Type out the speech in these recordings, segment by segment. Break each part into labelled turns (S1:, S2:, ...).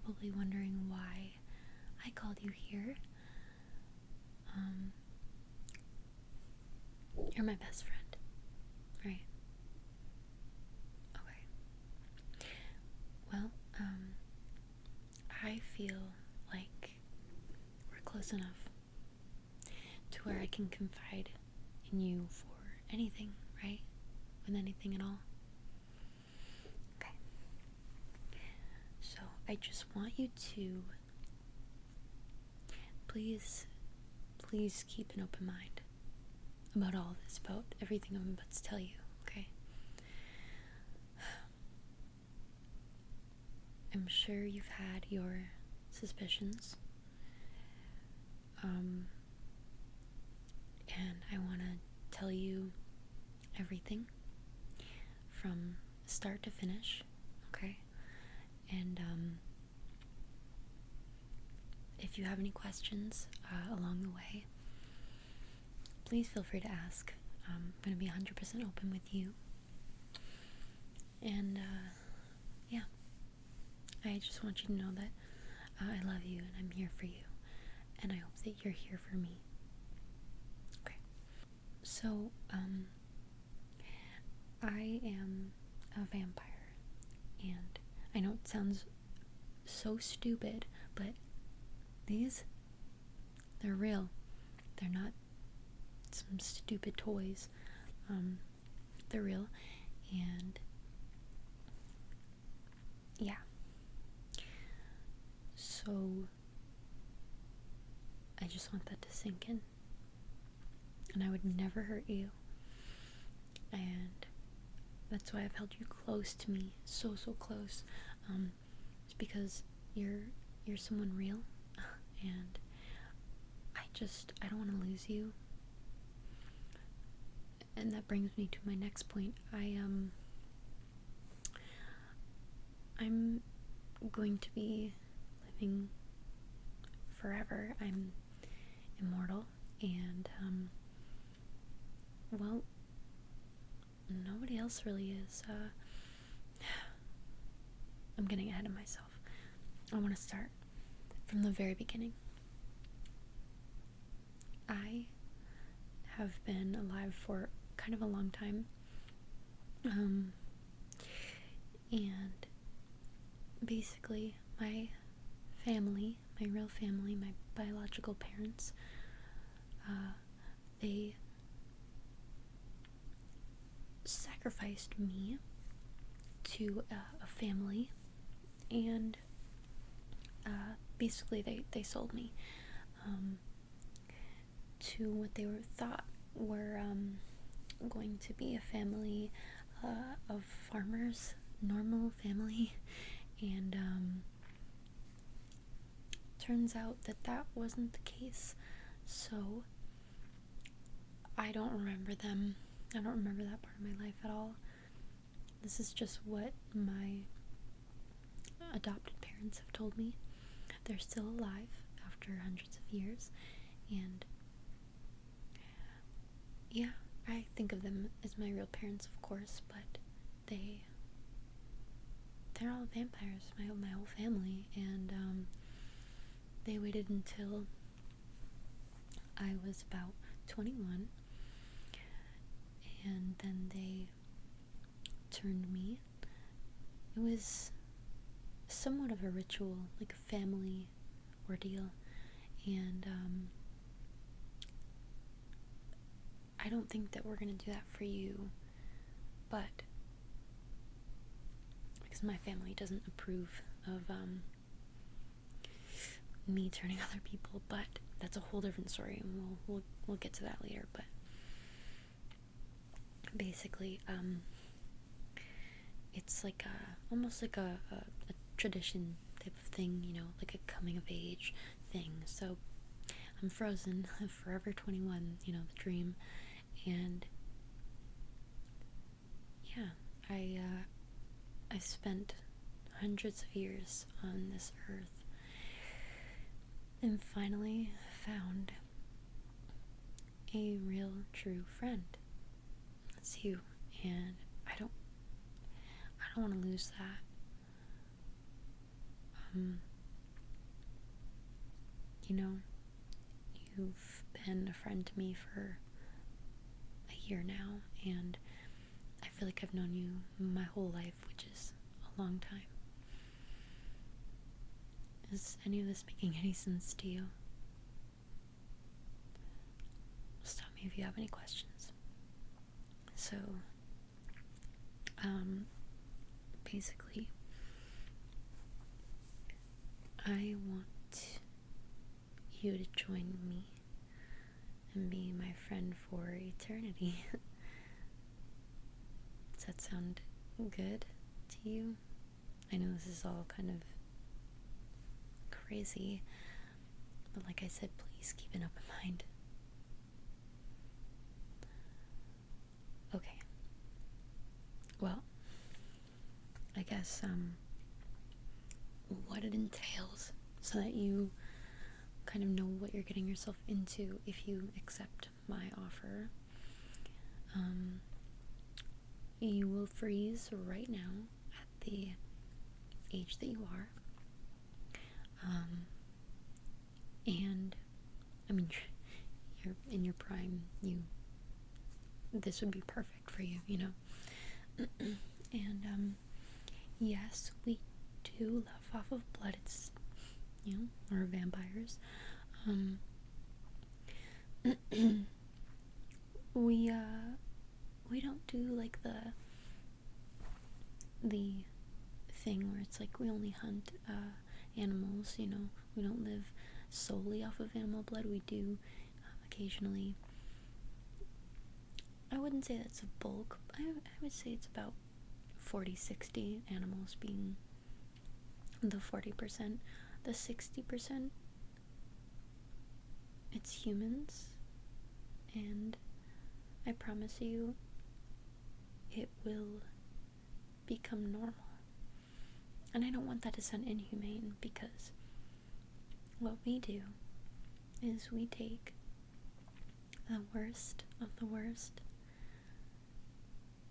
S1: probably wondering why I called you here. You're my best friend, right? Okay. Well, I feel like we're close enough to where I can confide in you for anything, right? With anything at all. Okay. So I just want you to please keep an open mind about all this, about everything I'm about to tell you, okay? I'm sure you've had your suspicions. And I want to tell you everything from start to finish, okay? And if you have any questions along the way, please feel free to ask. I'm going to be 100% open with you. And yeah, I just want you to know that I love you and I'm here for you. And I hope that you're here for me. Okay. So, I am a vampire. And I know it sounds so stupid, but they're real. They're not some stupid toys. They're real. And yeah. So I just want that to sink in. And I would never hurt you. And that's why I've held you close to me, so close. It's because you're someone real, and I don't want to lose you. And that brings me to my next point. I'm going to be living forever. I'm immortal, and well, nobody else really is. I'm getting ahead of myself. I want to start from the very beginning. I have been alive for kind of a long time. And basically my family, my real family, my biological parents, they sacrificed me to a family, and basically they sold me to what they thought were going to be a family of farmers, normal family, and turns out that wasn't the case. So I don't remember them. I don't remember that part of my life at all. This is just what my adopted parents have told me. They're still alive after hundreds of years, and yeah, I think of them as my real parents, of course, but they're all vampires, my whole family, and they waited until I was about 21, and then they turned me. It was somewhat of a ritual, like a family ordeal, and I don't think that we're gonna do that for you, but because my family doesn't approve of me turning other people, but that's a whole different story, and we'll get to that later. But basically, it's like almost like a tradition type of thing, like a coming of age thing. So I'm frozen, forever 21, the dream. And yeah, I spent hundreds of years on this earth and finally found a real true friend. That's you, and I don't want to lose that. you know, you've been a friend to me for a year now, and I feel like I've known you my whole life, which is a long time. Is any of this making any sense to you? Stop me if you have any questions. So, basically, I want you to join me and be my friend for eternity. Does that sound good to you? I know this is all kind of crazy, but like I said, please keep an open mind. Okay. Well, I guess, what it entails, so that you kind of know what you're getting yourself into if you accept my offer. You will freeze right now at the age that you are. And, I mean, you're in your prime, this would be perfect for you, you know? And, yes, we do live off of blood. It's, you know, we're vampires. We don't do like the thing where it's like we only hunt animals, you know. We don't live solely off of animal blood. We do occasionally. I wouldn't say that's a bulk. I would say it's about 40-60 animals being the 40%. The 60%, it's humans, and I promise you it will become normal. And I don't want that to sound inhumane, because what we do is we take the worst of the worst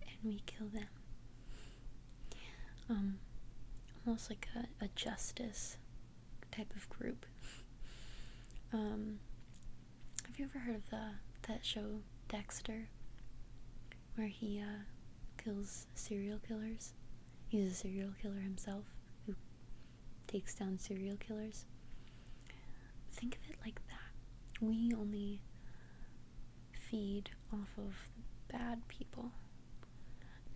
S1: and we kill them. Almost like a justice type of group. Have you ever heard of that show Dexter, where he kills serial killers? He's a serial killer himself who takes down serial killers. Think of it like that. We only feed off of bad people.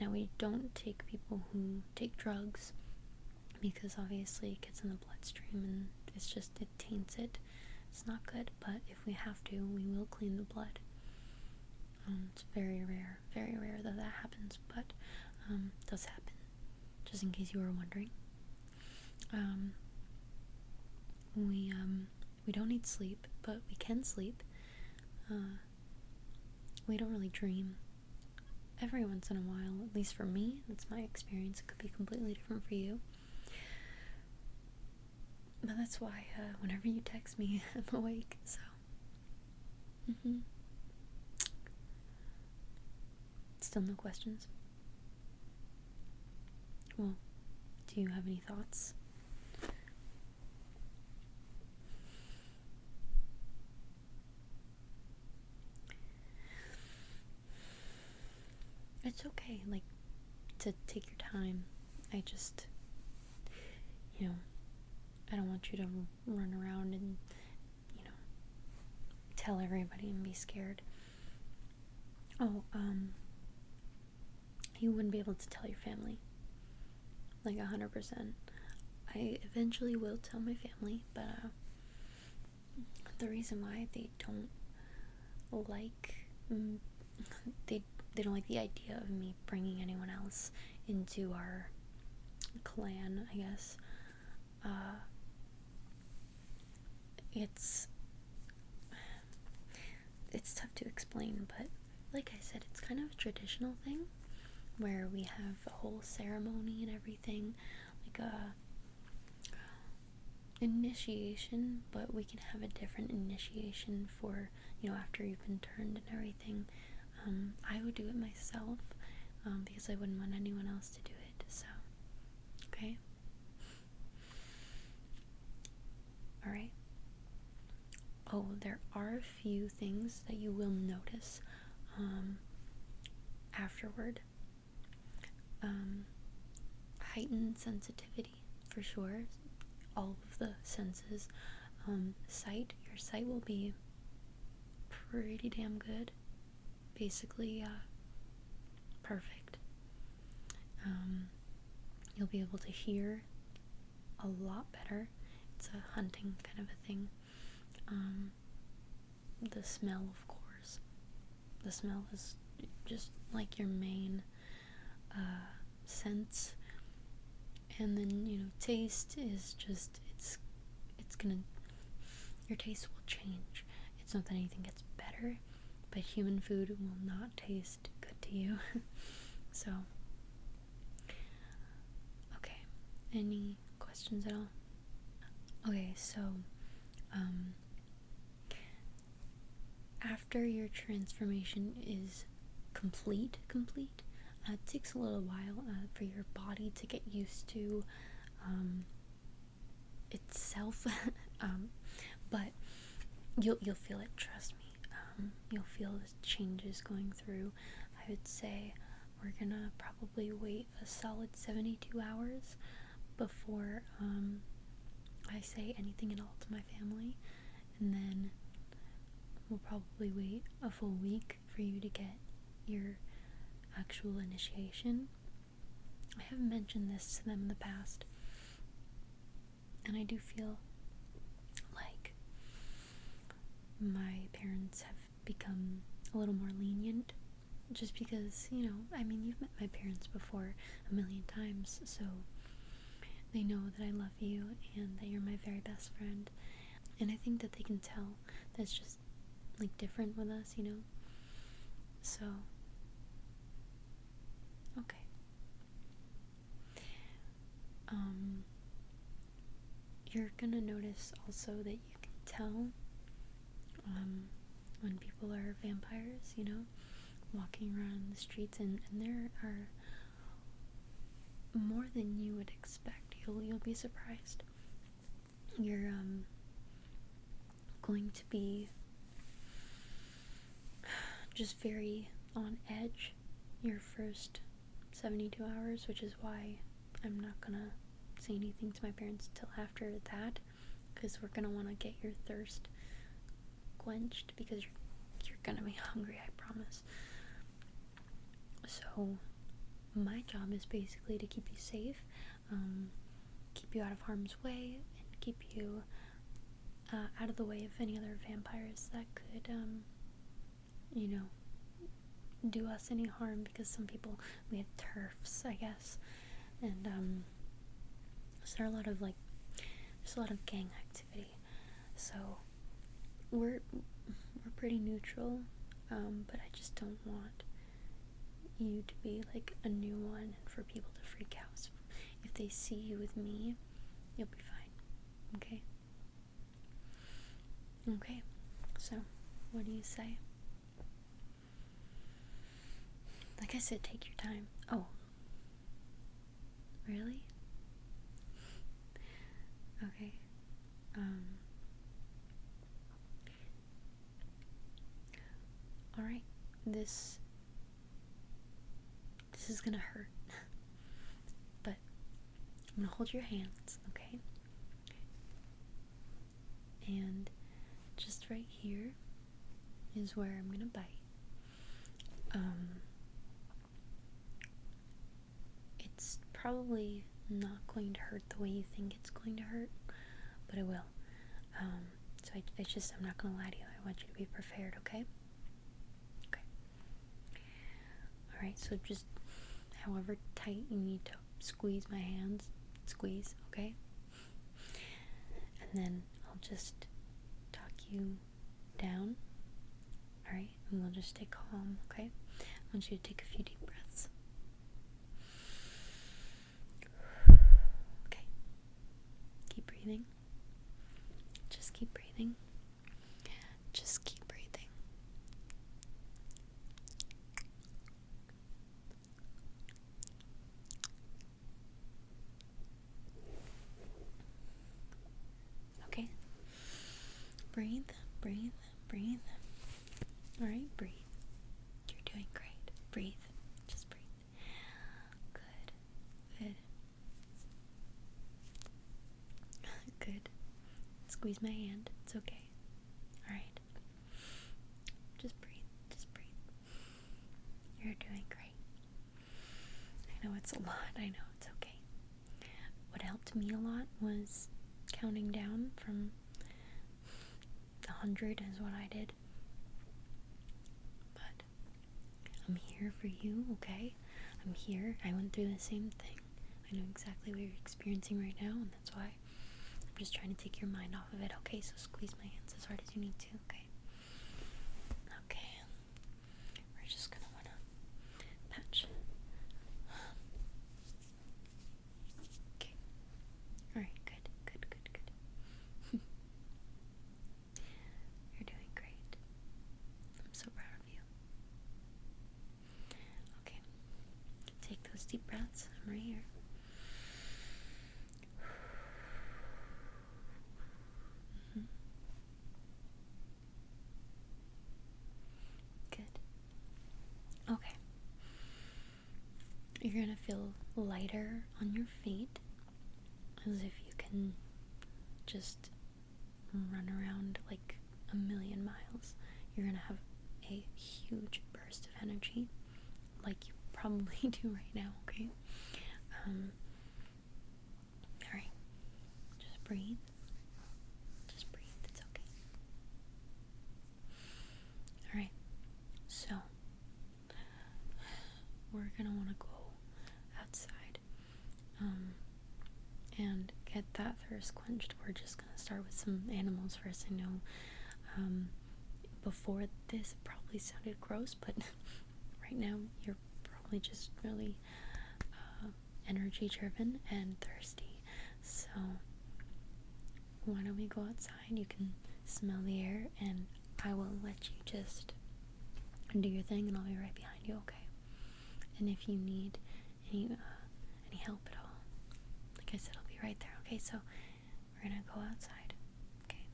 S1: Now, we don't take people who take drugs, because obviously it gets in the bloodstream and it taints it. It's not good, but if we have to, we will clean the blood. It's very rare that happens, but it does happen, just in case you were wondering. We don't need sleep, but we can sleep. We don't really dream. Every once in a while, at least for me, that's my experience. It could be completely different for you. But that's why whenever you text me, I'm awake, so. Still no questions? Well, do you have any thoughts? It's okay, like, to take your time. I just, I don't want you to run around and, tell everybody and be scared. Oh, you wouldn't be able to tell your family. Like 100%. I eventually will tell my family, but the reason why they don't like they don't like the idea of me bringing anyone else into our clan, I guess. It's tough to explain, but like I said, it's kind of a traditional thing where we have a whole ceremony and everything, like a initiation, but we can have a different initiation for, after you've been turned and everything. I would do it myself, because I wouldn't want anyone else to do it, so, okay? Alright. there are a few things that you will notice afterward. Heightened sensitivity, for sure. All of the senses. Your sight will be pretty damn good. Basically, perfect. You'll be able to hear a lot better. It's a hunting kind of a thing. The smell, of course. The smell is just like your main sense. And then, taste is just, it's gonna, your taste will change. It's not that anything gets better, but human food will not taste good to you. So, okay. Any questions at all? Okay, so, after your transformation is complete, it takes a little while for your body to get used to itself, but you'll feel it. Trust me. You'll feel the changes going through. I would say we're gonna probably wait a solid 72 hours before I say anything at all to my family, and then we'll probably wait a full week for you to get your actual initiation. I have mentioned this to them in the past, and I do feel like my parents have become a little more lenient, just because, you've met my parents before a million times, so they know that I love you and that you're my very best friend, and I think that they can tell that's just different with us, so okay. You're gonna notice also that you can tell when people are vampires, walking around the streets, and there are more than you would expect. You'll be surprised. You're going to be just very on edge your first 72 hours, which is why I'm not gonna say anything to my parents till after that, because we're gonna want to get your thirst quenched, because you're gonna be hungry, I promise. So my job is basically to keep you safe, keep you out of harm's way, and keep you out of the way of any other vampires that could do us any harm, because some people, we have turfs, I guess, and so there's a lot of gang activity, so we're pretty neutral, but I just don't want you to be like a new one and for people to freak out. So if they see you with me, you'll be fine. Okay, so what do you say? Like I said, take your time. Oh, really? Okay. Alright. This is gonna hurt. But I'm gonna hold your hands, okay? And just right here is where I'm gonna bite. It's probably not going to hurt the way you think it's going to hurt, but it will. So I'm not gonna lie to you. I want you to be prepared, okay? Okay. Alright, so just however tight you need to squeeze my hands, squeeze, okay? And then I'll just tuck you down, alright? And we'll just stay calm, okay? I want you to take a few deep breaths. Okay. Keep breathing. Just keep breathing. Just keep breathing. Okay. Breathe breathe, breathe. Alright, breathe. You're doing great. Breathe. Just breathe. Good. Good. Good. Squeeze my hand. It's okay. Alright. Just breathe. Just breathe. You're doing great. I know it's a lot. I know it's okay. What helped me a lot was counting down from 100 is what I did. But I'm here for you, okay? I'm here. I went through the same thing. I know exactly what you're experiencing right now, and that's why I'm just trying to take your mind off of it, okay? So squeeze my hands as hard as you need to, okay? Okay. We're just gonna wanna patch. Okay. Alright, good, good, good, good. You're doing great. I'm so proud of you. Okay. Take those deep breaths. I'm right here. Good. Okay. You're gonna feel lighter on your feet, as if you can just run around like a million miles. You're gonna have a huge burst of energy, like you probably do right now, okay? Alright. Just breathe. Just breathe. It's okay. Alright. So, we're gonna wanna go outside and get that thirst quenched. We're just gonna start with some animals first. I know before this it probably sounded gross, but right now you're probably just really energy driven and thirsty. So why don't we go outside? You can smell the air, and I will let you just do your thing, and I'll be right behind you, okay? And if you need any help at all, like I said, I'll be right there, okay? So we're gonna go outside, okay?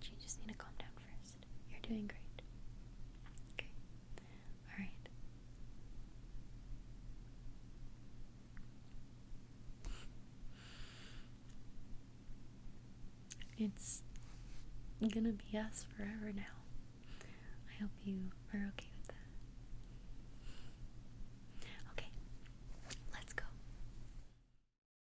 S1: You just need to calm down first. You're doing great. Okay. Alright. It's gonna be us forever now. I hope you are okay